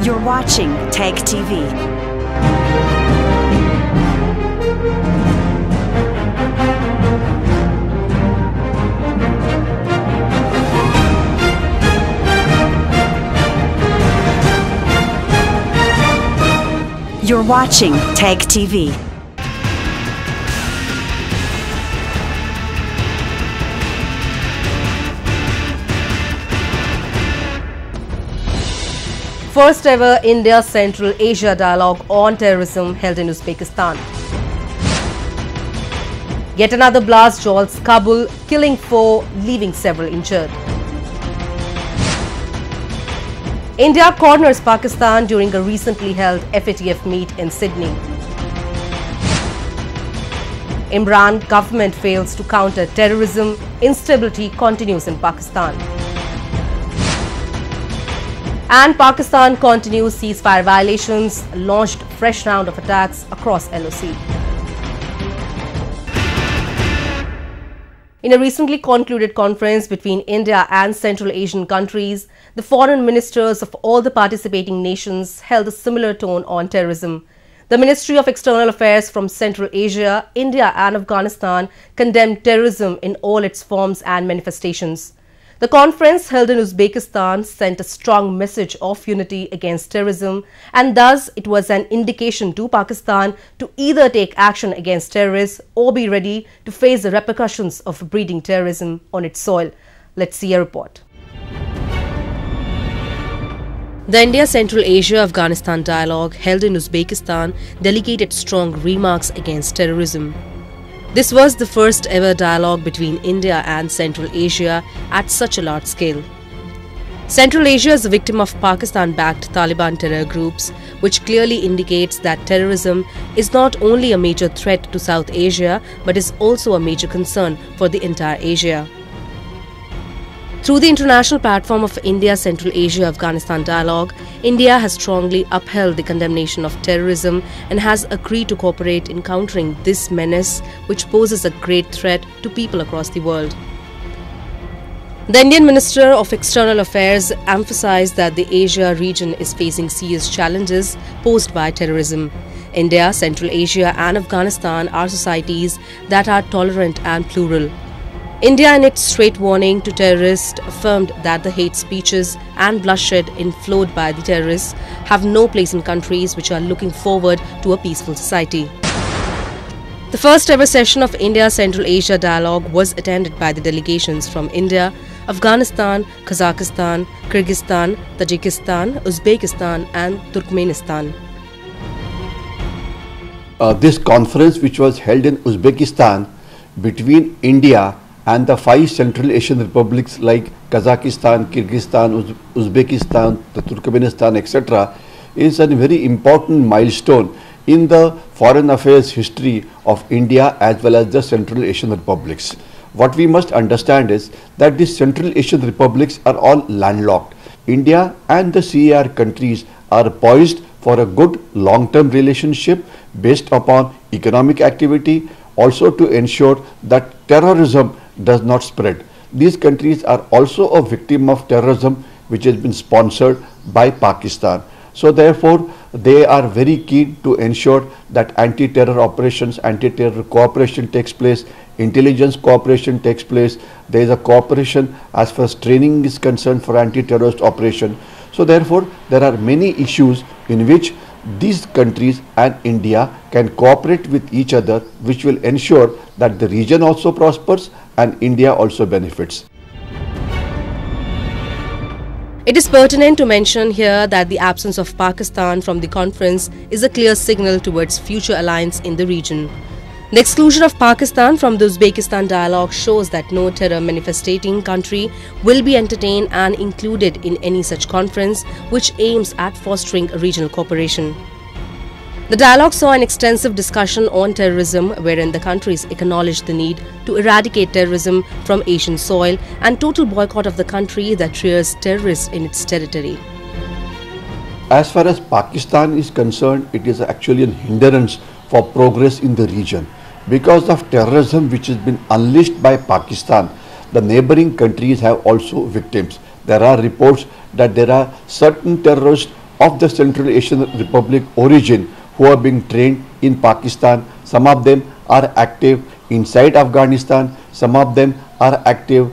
You're watching Tech TV. You're watching Tech TV. First ever India-Central Asia dialogue on terrorism held in Uzbekistan. Yet another blast jolts Kabul, killing 4, leaving several injured. India corners Pakistan during a recently held FATF meet in Sydney. Imran government fails to counter terrorism. Instability continues in Pakistan. And Pakistan continues ceasefire violations, launched fresh round of attacks across LOC. In a recently concluded conference between India and Central Asian countries, the foreign ministers of all the participating nations held a similar tone on terrorism. The Ministry of External Affairs from Central Asia, India and Afghanistan condemned terrorism in all its forms and manifestations. The conference held in Uzbekistan sent a strong message of unity against terrorism, and thus it was an indication to Pakistan to either take action against terrorists or be ready to face the repercussions of breeding terrorism on its soil. Let's see a report. The India-Central Asia-Afghanistan dialogue held in Uzbekistan delegated strong remarks against terrorism. This was the first ever dialogue between India and Central Asia at such a large scale. Central Asia is a victim of Pakistan-backed Taliban terror groups, which clearly indicates that terrorism is not only a major threat to South Asia, but is also a major concern for the entire Asia. Through the international platform of India-Central Asia-Afghanistan dialogue, India has strongly upheld the condemnation of terrorism and has agreed to cooperate in countering this menace, which poses a great threat to people across the world. The Indian Minister of External Affairs emphasized that the Asia region is facing serious challenges posed by terrorism. India, Central Asia and Afghanistan are societies that are tolerant and plural. India, in its straight warning to terrorists, affirmed that the hate speeches and bloodshed inflowed by the terrorists have no place in countries which are looking forward to a peaceful society. The first ever session of India-Central Asia dialogue was attended by the delegations from India, Afghanistan, Kazakhstan, Kyrgyzstan, Tajikistan, Uzbekistan and Turkmenistan. This conference, which was held in Uzbekistan between India and the 5 Central Asian republics like Kazakhstan, Kyrgyzstan, Uzbekistan, the Turkmenistan, etc., is a very important milestone in the foreign affairs history of India as well as the Central Asian republics. What we must understand is that these Central Asian republics are all landlocked. India and the CAR countries are poised for a good long-term relationship based upon economic activity, also to ensure that terrorism does not spread. These countries are also a victim of terrorism which has been sponsored by Pakistan. So therefore, they are very keen to ensure that anti-terror operations, anti-terror cooperation takes place, intelligence cooperation takes place. There is a cooperation as far as training is concerned for anti-terrorist operation. So therefore, there are many issues in which these countries and India can cooperate with each other, which will ensure that the region also prospers and India also benefits. It is pertinent to mention here that the absence of Pakistan from the conference is a clear signal towards future alliance in the region. The exclusion of Pakistan from the Uzbekistan dialogue shows that no terror manifesting country will be entertained and included in any such conference which aims at fostering regional cooperation. The dialogue saw an extensive discussion on terrorism, wherein the countries acknowledged the need to eradicate terrorism from Asian soil and total boycott of the country that rears terrorists in its territory. As far as Pakistan is concerned, it is actually a hindrance for progress in the region. Because of terrorism which has been unleashed by Pakistan, the neighboring countries have also victims. There are reports that there are certain terrorists of the Central Asian Republic origin who are being trained in Pakistan. Some of them are active inside Afghanistan, some of them are active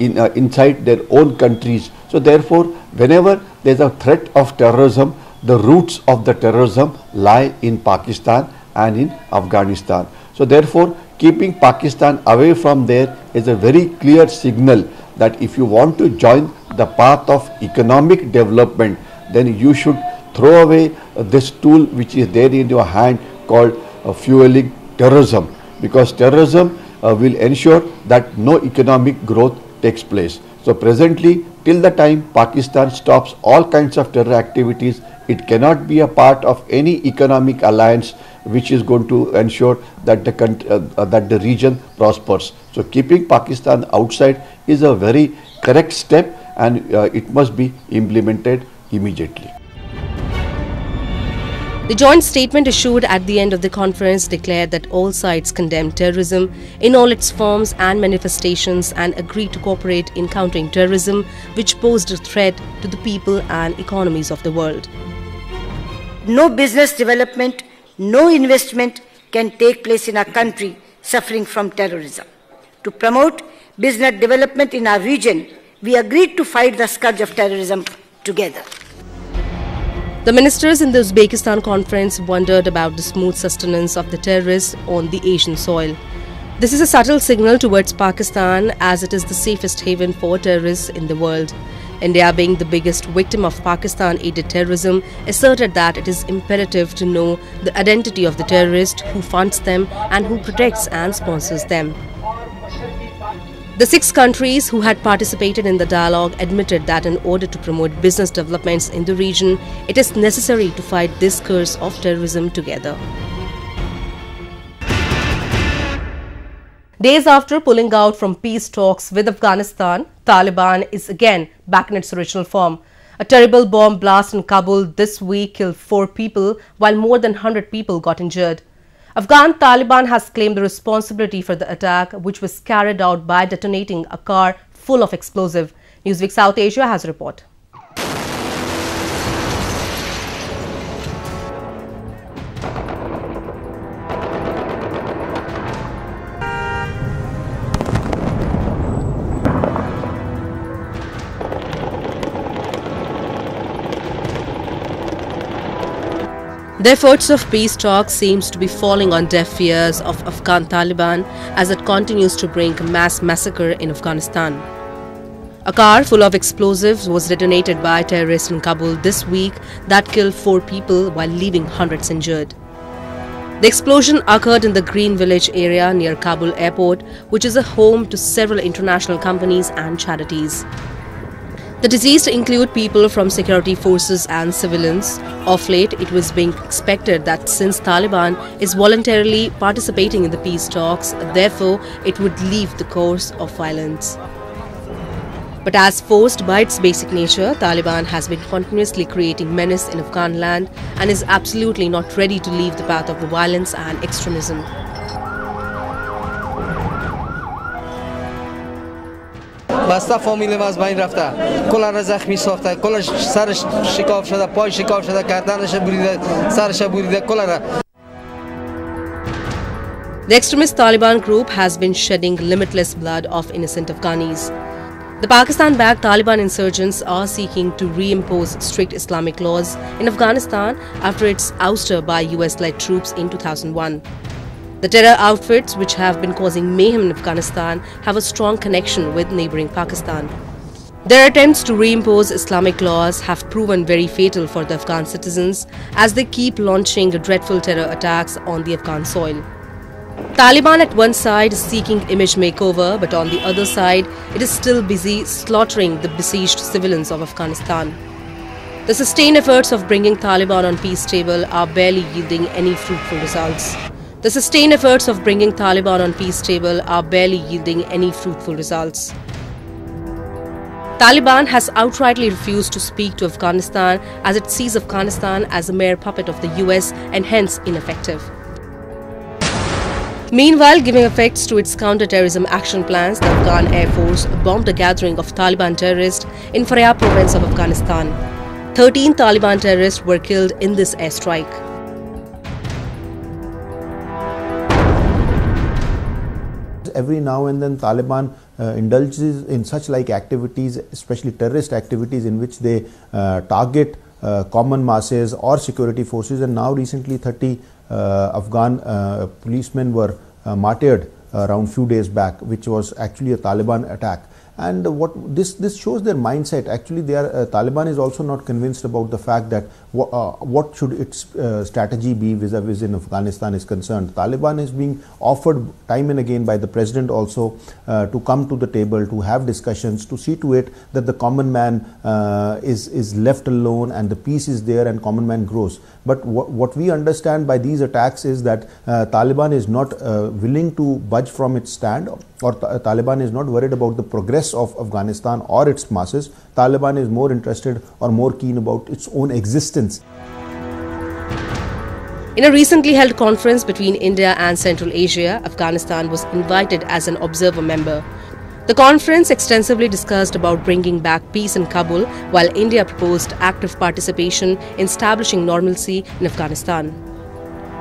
inside their own countries. So therefore, whenever there is a threat of terrorism, the roots of the terrorism lie in Pakistan and in Afghanistan. So therefore, keeping Pakistan away from there is a very clear signal that if you want to join the path of economic development, then you should throw away this tool which is there in your hand called fueling terrorism, because terrorism will ensure that no economic growth takes place. So presently, till the time Pakistan stops all kinds of terror activities, it cannot be a part of any economic alliance which is going to ensure that the region prospers. So keeping Pakistan outside is a very correct step, and it must be implemented immediately. The joint statement issued at the end of the conference declared that all sides condemn terrorism in all its forms and manifestations and agreed to cooperate in countering terrorism, which posed a threat to the people and economies of the world. No business development, no investment can take place in our country suffering from terrorism. To promote business development in our region, we agreed to fight the scourge of terrorism together. The ministers in the Uzbekistan conference wondered about the smooth sustenance of the terrorists on the Asian soil. This is a subtle signal towards Pakistan, as it is the safest haven for terrorists in the world. India, being the biggest victim of Pakistan-aided terrorism, asserted that it is imperative to know the identity of the terrorist, who funds them and who protects and sponsors them. The 6 countries who had participated in the dialogue admitted that in order to promote business developments in the region, it is necessary to fight this curse of terrorism together. Days after pulling out from peace talks with Afghanistan, Taliban is again back in its original form. A terrible bomb blast in Kabul this week killed 4 people, while more than 100 people got injured. Afghan Taliban has claimed the responsibility for the attack, which was carried out by detonating a car full of explosive. Newsweek South Asia has a report. The efforts of peace talks seems to be falling on deaf ears of Afghan Taliban as it continues to bring mass massacre in Afghanistan. A car full of explosives was detonated by terrorists in Kabul this week that killed 4 people while leaving hundreds injured. The explosion occurred in the Green Village area near Kabul airport, which is a home to several international companies and charities. The deceased include people from security forces and civilians. Of late, it was being expected that since Taliban is voluntarily participating in the peace talks, therefore it would leave the course of violence. But as forced by its basic nature, Taliban has been continuously creating menace in Afghan land and is absolutely not ready to leave the path of the violence and extremism. بسته فامیل ما از بین رفته، کلا را زخمی ساخته، کلا سرش شکاف شده، پای شکاف شده، گردنش بریده، سرش بریده، کلا را. The extremist Taliban group has been shedding limitless blood of innocent Afghanis. The Pakistan-backed Taliban insurgents are seeking to reimpose strict Islamic laws in Afghanistan after its ouster by US-led troops in 2001. The terror outfits, which have been causing mayhem in Afghanistan, have a strong connection with neighboring Pakistan. Their attempts to reimpose Islamic laws have proven very fatal for the Afghan citizens as they keep launching dreadful terror attacks on the Afghan soil. Taliban at one side is seeking image makeover, but on the other side, it is still busy slaughtering the besieged civilians of Afghanistan. The sustained efforts of bringing Taliban on peace table are barely yielding any fruitful results. The sustained efforts of bringing Taliban on peace table are barely yielding any fruitful results. Taliban has outrightly refused to speak to Afghanistan as it sees Afghanistan as a mere puppet of the US and hence ineffective. Meanwhile, giving effects to its counter-terrorism action plans, the Afghan Air Force bombed a gathering of Taliban terrorists in Faryab province of Afghanistan. 13 Taliban terrorists were killed in this airstrike. Every now and then Taliban indulges in such like activities, especially terrorist activities, in which they target common masses or security forces, and now recently 30 Afghan policemen were martyred around few days back, which was actually a Taliban attack. And what this shows their mindset. Actually, Taliban is also not convinced about the fact that what should its strategy be vis-a-vis in Afghanistan is concerned. Taliban is being offered time and again by the president also to come to the table, to have discussions, to see to it that the common man is left alone and the peace is there and common man grows. But what we understand by these attacks is that Taliban is not willing to budge from its stand, or Taliban is not worried about the progress of Afghanistan or its masses. Taliban is more interested or more keen about its own existence. In a recently held conference between India and Central Asia, Afghanistan was invited as an observer member. The conference extensively discussed about bringing back peace in Kabul, while India proposed active participation in establishing normalcy in Afghanistan.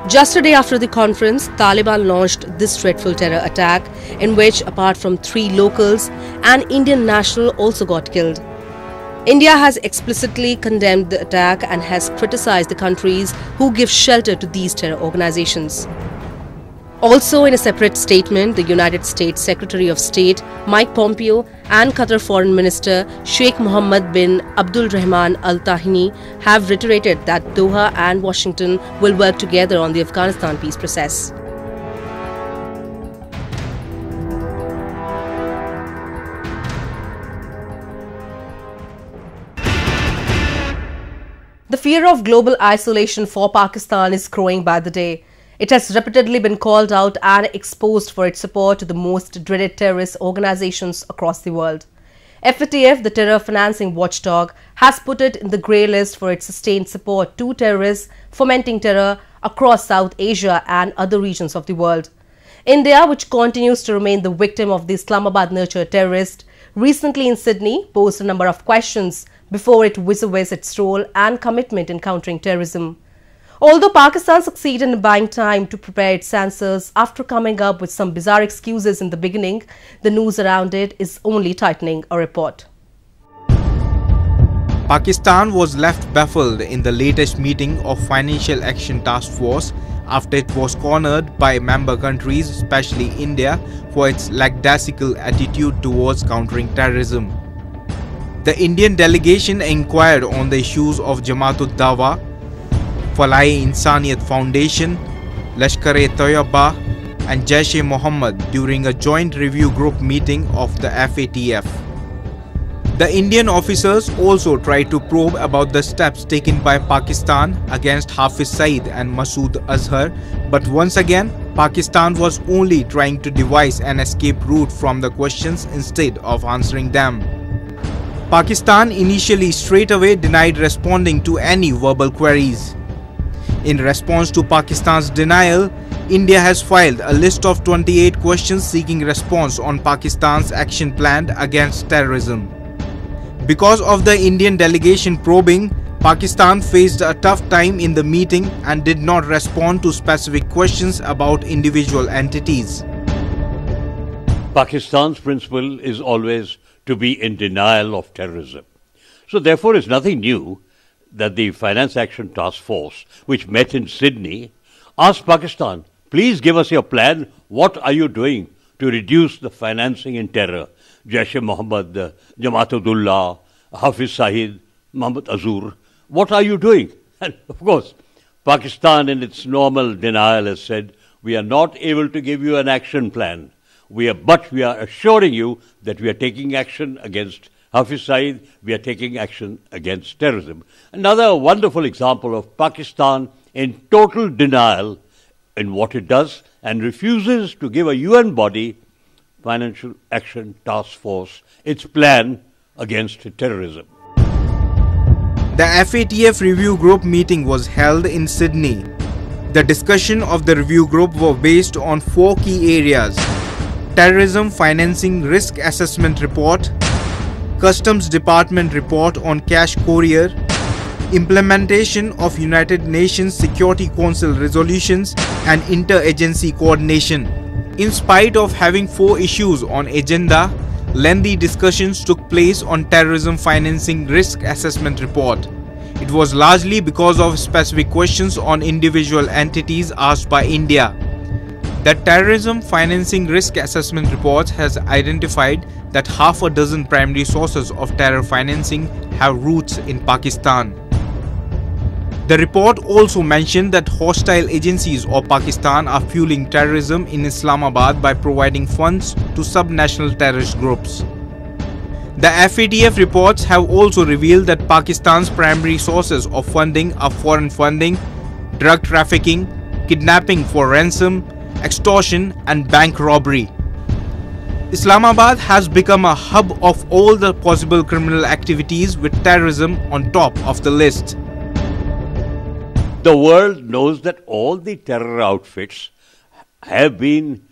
Just a day after the conference, Taliban launched this dreadful terror attack, in which, apart from 3 locals, an Indian national also got killed. India has explicitly condemned the attack and has criticized the countries who give shelter to these terror organizations. Also, in a separate statement, the United States Secretary of State Mike Pompeo and Qatar Foreign Minister Sheikh Mohammed bin Abdul Rahman Al Thani have reiterated that Doha and Washington will work together on the Afghanistan peace process. The fear of global isolation for Pakistan is growing by the day. It has repeatedly been called out and exposed for its support to the most dreaded terrorist organizations across the world. FATF, the terror financing watchdog, has put it in the grey list for its sustained support to terrorists fomenting terror across South Asia and other regions of the world. India, which continues to remain the victim of the Islamabad-nurtured terrorist, recently in Sydney posed a number of questions before it vis-a-vis its role and commitment in countering terrorism. Although Pakistan succeeded in buying time to prepare its answers after coming up with some bizarre excuses in the beginning, the news around it is only tightening, a report. Pakistan was left baffled in the latest meeting of Financial Action Task Force after it was cornered by member countries, especially India, for its lackadaisical attitude towards countering terrorism. The Indian delegation inquired on the issues of Jamaat-ud-Dawa, Falai-e-Insaniyat Foundation, Lashkar-e-Toyaba and Jaish-e-Mohammed during a joint review group meeting of the FATF. The Indian officers also tried to probe about the steps taken by Pakistan against Hafiz Saeed and Masood Azhar, but once again, Pakistan was only trying to devise an escape route from the questions instead of answering them. Pakistan initially straightaway denied responding to any verbal queries. In response to Pakistan's denial, India has filed a list of 28 questions seeking response on Pakistan's action plan against terrorism. Because of the Indian delegation probing, Pakistan faced a tough time in the meeting and did not respond to specific questions about individual entities. Pakistan's principle is always to be in denial of terrorism. So therefore it's nothing new that the Finance Action Task Force, which met in Sydney, asked Pakistan, please give us your plan. What are you doing to reduce the financing in terror? Jaish-e-Mohammed, Jamaat-ud-Dawa, Hafiz Saeed, Mohammed Azhar. What are you doing? And of course, Pakistan in its normal denial has said, we are not able to give you an action plan. But we are assuring you that we are taking action against Hafiz Saeed, we are taking action against terrorism. Another wonderful example of Pakistan in total denial in what it does and refuses to give a UN body, Financial Action Task Force, its plan against terrorism. The FATF review group meeting was held in Sydney. The discussion of the review group were based on 4 key areas: Terrorism Financing Risk Assessment Report, Customs Department Report on Cash Courier, implementation of United Nations Security Council resolutions and inter-agency coordination. In spite of having 4 issues on agenda, lengthy discussions took place on Terrorism Financing Risk Assessment Report. It was largely because of specific questions on individual entities asked by India. The Terrorism Financing Risk Assessment Report has identified that half a dozen primary sources of terror financing have roots in Pakistan. The report also mentioned that hostile agencies of Pakistan are fueling terrorism in Islamabad by providing funds to subnational terrorist groups. The FATF reports have also revealed that Pakistan's primary sources of funding are foreign funding, drug trafficking, kidnapping for ransom, extortion and bank robbery. Islamabad has become a hub of all the possible criminal activities, with terrorism on top of the list. The world knows that all the terror outfits have been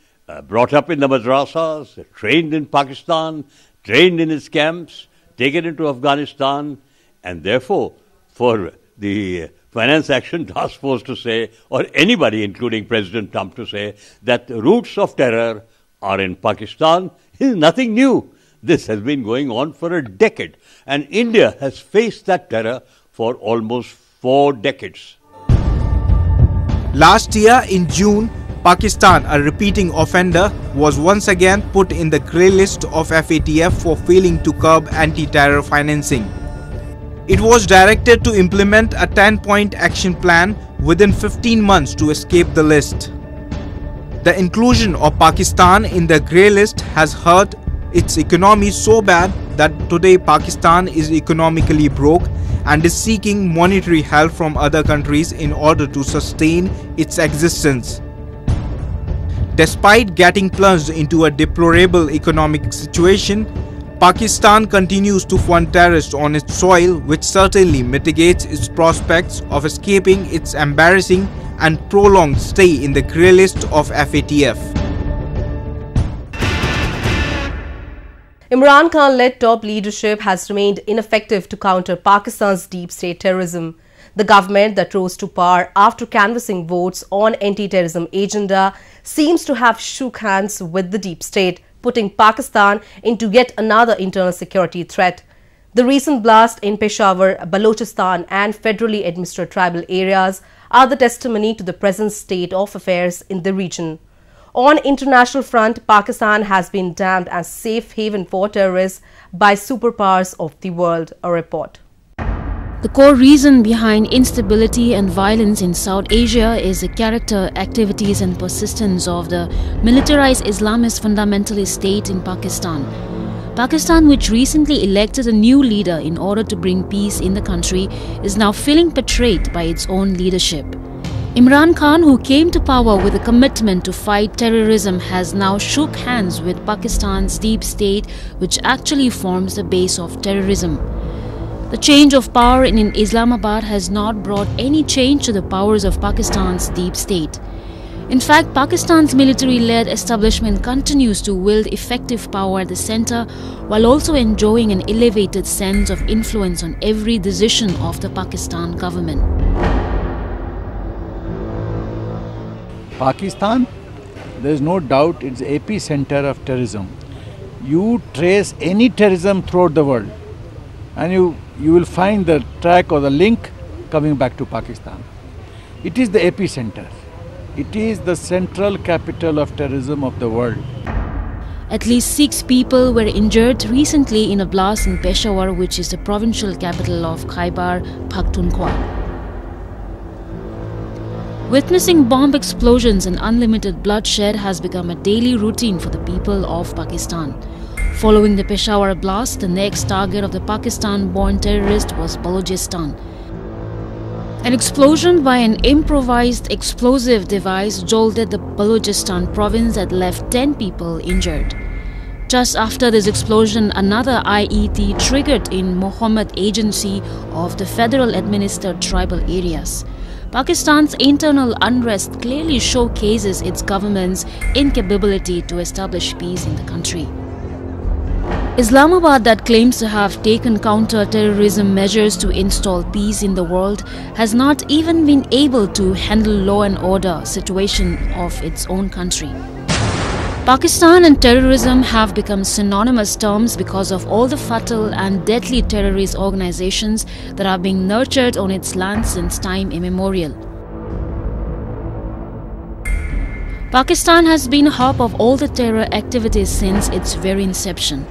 brought up in the madrasas, trained in Pakistan, trained in its camps, taken into Afghanistan, and therefore for the Finance Action Task Force to say, or anybody including President Trump to say, that the roots of terror are in Pakistan is nothing new. This has been going on for a decade, and India has faced that terror for almost 4 decades. Last year in June, Pakistan, a repeating offender, was once again put in the grey list of FATF for failing to curb anti-terror financing. It was directed to implement a 10-point action plan within 15 months to escape the list. The inclusion of Pakistan in the grey list has hurt its economy so bad that today Pakistan is economically broke and is seeking monetary help from other countries in order to sustain its existence. Despite getting plunged into a deplorable economic situation, Pakistan continues to fund terrorists on its soil, which certainly mitigates its prospects of escaping its embarrassing and prolonged stay in the grey list of FATF. Imran Khan-led top leadership has remained ineffective to counter Pakistan's deep state terrorism. The government that rose to power after canvassing votes on anti-terrorism agenda seems to have shook hands with the deep state, putting Pakistan into yet another internal security threat. The recent blast in Peshawar, Balochistan and federally administered tribal areas are the testimony to the present state of affairs in the region. On international front, Pakistan has been damned as safe haven for terrorists by superpowers of the world, a report. The core reason behind instability and violence in South Asia is the character, activities and persistence of the militarized Islamist fundamentalist state in Pakistan. Pakistan, which recently elected a new leader in order to bring peace in the country, is now feeling betrayed by its own leadership. Imran Khan, who came to power with a commitment to fight terrorism, has now shook hands with Pakistan's deep state, which actually forms the base of terrorism. The change of power in Islamabad has not brought any change to the powers of Pakistan's deep state. In fact, Pakistan's military-led establishment continues to wield effective power at the center while also enjoying an elevated sense of influence on every decision of the Pakistan government. Pakistan, there is no doubt, it's the epicenter of terrorism. You trace any terrorism throughout the world and you will find the track or the link coming back to Pakistan. It is the epicenter. It is the central capital of terrorism of the world. At least 6 people were injured recently in a blast in Peshawar, which is the provincial capital of Khyber Pakhtunkhwa. Witnessing bomb explosions and unlimited bloodshed has become a daily routine for the people of Pakistan. Following the Peshawar blast, the next target of the Pakistan-born terrorist was Balochistan. An explosion by an improvised explosive device jolted the Balochistan province that left 10 people injured. Just after this explosion, another IED triggered in Mohammed Agency of the federal administered tribal areas. Pakistan's internal unrest clearly showcases its government's incapability to establish peace in the country. Islamabad, that claims to have taken counter-terrorism measures to install peace in the world, has not even been able to handle law and order situation of its own country. Pakistan and terrorism have become synonymous terms because of all the fatal and deadly terrorist organizations that are being nurtured on its land since time immemorial. Pakistan has been a hub of all the terror activities since its very inception.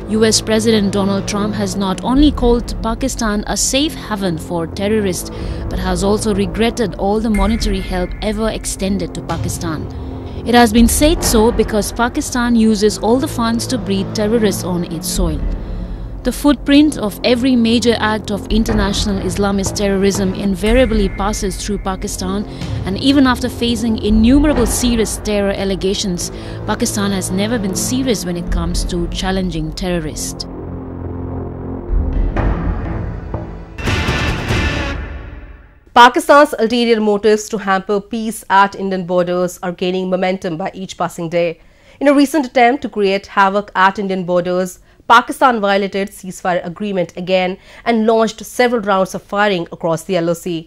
US President Donald Trump has not only called Pakistan a safe haven for terrorists, but has also regretted all the monetary help ever extended to Pakistan. It has been said so because Pakistan uses all the funds to breed terrorists on its soil. The footprint of every major act of international Islamist terrorism invariably passes through Pakistan, and even after facing innumerable serious terror allegations, Pakistan has never been serious when it comes to challenging terrorists. Pakistan's ulterior motives to hamper peace at Indian borders are gaining momentum by each passing day. In a recent attempt to create havoc at Indian borders, Pakistan violated ceasefire agreement again and launched several rounds of firing across the LOC.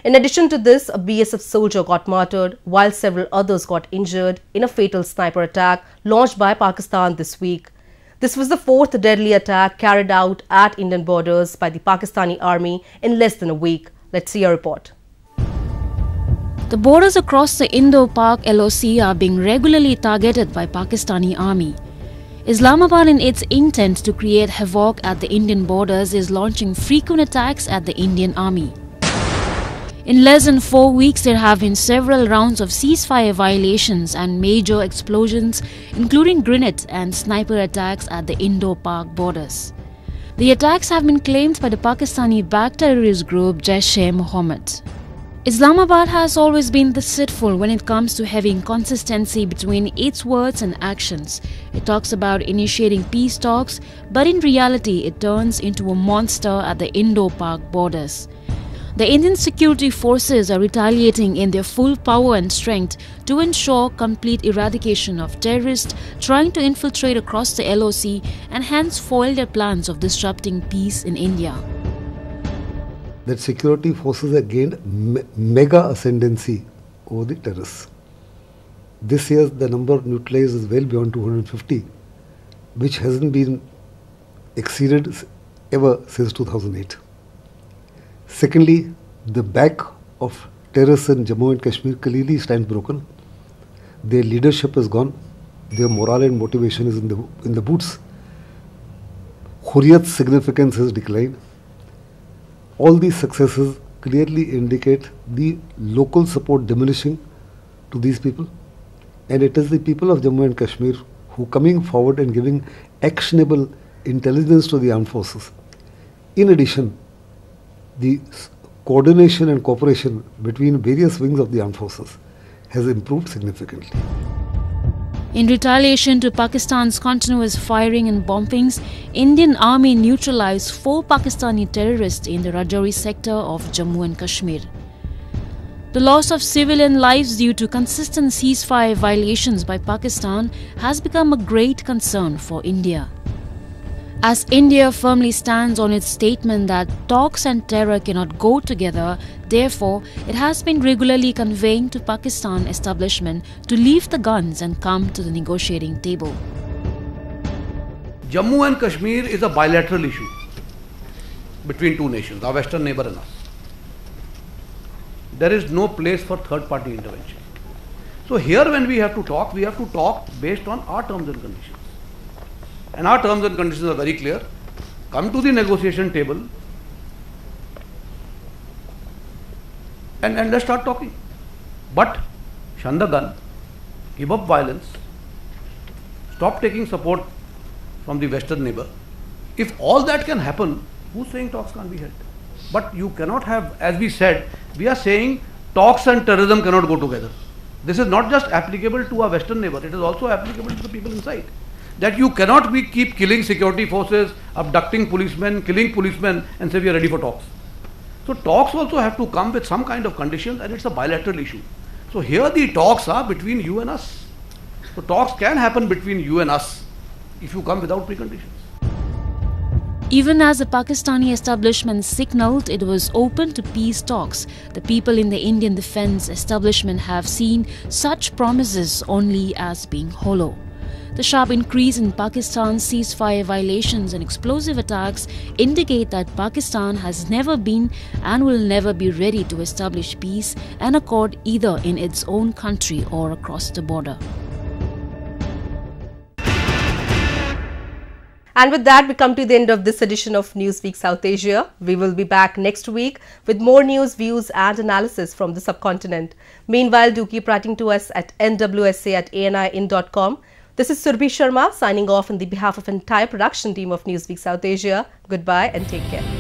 In addition to this, a BSF soldier got martyred while several others got injured in a fatal sniper attack launched by Pakistan this week. This was the fourth deadly attack carried out at Indian borders by the Pakistani army in less than a week. Let's see a report. The borders across the Indo-Pak LOC are being regularly targeted by Pakistani army. Islamabad, in its intent to create havoc at the Indian borders, is launching frequent attacks at the Indian army. In less than 4 weeks, there have been several rounds of ceasefire violations and major explosions, including grenade and sniper attacks at the Indo-Pak borders. The attacks have been claimed by the Pakistani-backed terrorist group Jaish-e-Mohammed. Islamabad has always been deceitful when it comes to having consistency between its words and actions. It talks about initiating peace talks, but in reality it turns into a monster at the Indo-Pak borders. The Indian security forces are retaliating in their full power and strength to ensure complete eradication of terrorists trying to infiltrate across the LOC and hence foil their plans of disrupting peace in India. That security forces have gained mega ascendancy over the terrorists. This year the number of neutralized is well beyond 250, which hasn't been exceeded ever since 2008. Secondly, the back of terrorists in Jammu and Kashmir clearly stands broken. Their leadership is gone. Their morale and motivation is in the boots. Hurriyat's significance has declined. All these successes clearly indicate the local support diminishing to these people, and it is the people of Jammu and Kashmir who coming forward and giving actionable intelligence to the armed forces. In addition, the coordination and cooperation between various wings of the armed forces has improved significantly. In retaliation to Pakistan's continuous firing and bombings, Indian army neutralized 4 Pakistani terrorists in the Rajouri sector of Jammu and Kashmir. The loss of civilian lives due to consistent ceasefire violations by Pakistan has become a great concern for India. As India firmly stands on its statement that talks and terror cannot go together, therefore, it has been regularly conveying to Pakistan establishment to leave the guns and come to the negotiating table. Jammu and Kashmir is a bilateral issue between two nations, our western neighbor and us. There is no place for third-party intervention. So here when we have to talk based on our terms and conditions. And our terms and conditions are very clear. Come to the negotiation table and let's start talking. But shun the gun, give up violence, stop taking support from the western neighbor. If all that can happen, who's saying talks can't be held? But you cannot have, as we said, we are saying talks and terrorism cannot go together. This is not just applicable to our western neighbor, it is also applicable to the people inside. That you cannot keep killing security forces, abducting policemen, killing policemen and say we are ready for talks. So talks also have to come with some kind of conditions, and it's a bilateral issue. So here the talks are between you and us. So talks can happen between you and us if you come without preconditions. Even as the Pakistani establishment signalled it was open to peace talks, the people in the Indian defence establishment have seen such promises only as being hollow. The sharp increase in Pakistan's ceasefire violations and explosive attacks indicate that Pakistan has never been and will never be ready to establish peace and accord either in its own country or across the border. And with that, we come to the end of this edition of Newsweek South Asia. We will be back next week with more news, views and analysis from the subcontinent. Meanwhile, do keep writing to us at nwsa@ani.com. This is Surbhi Sharma signing off on the behalf of the entire production team of Newsweek South Asia. Goodbye and take care.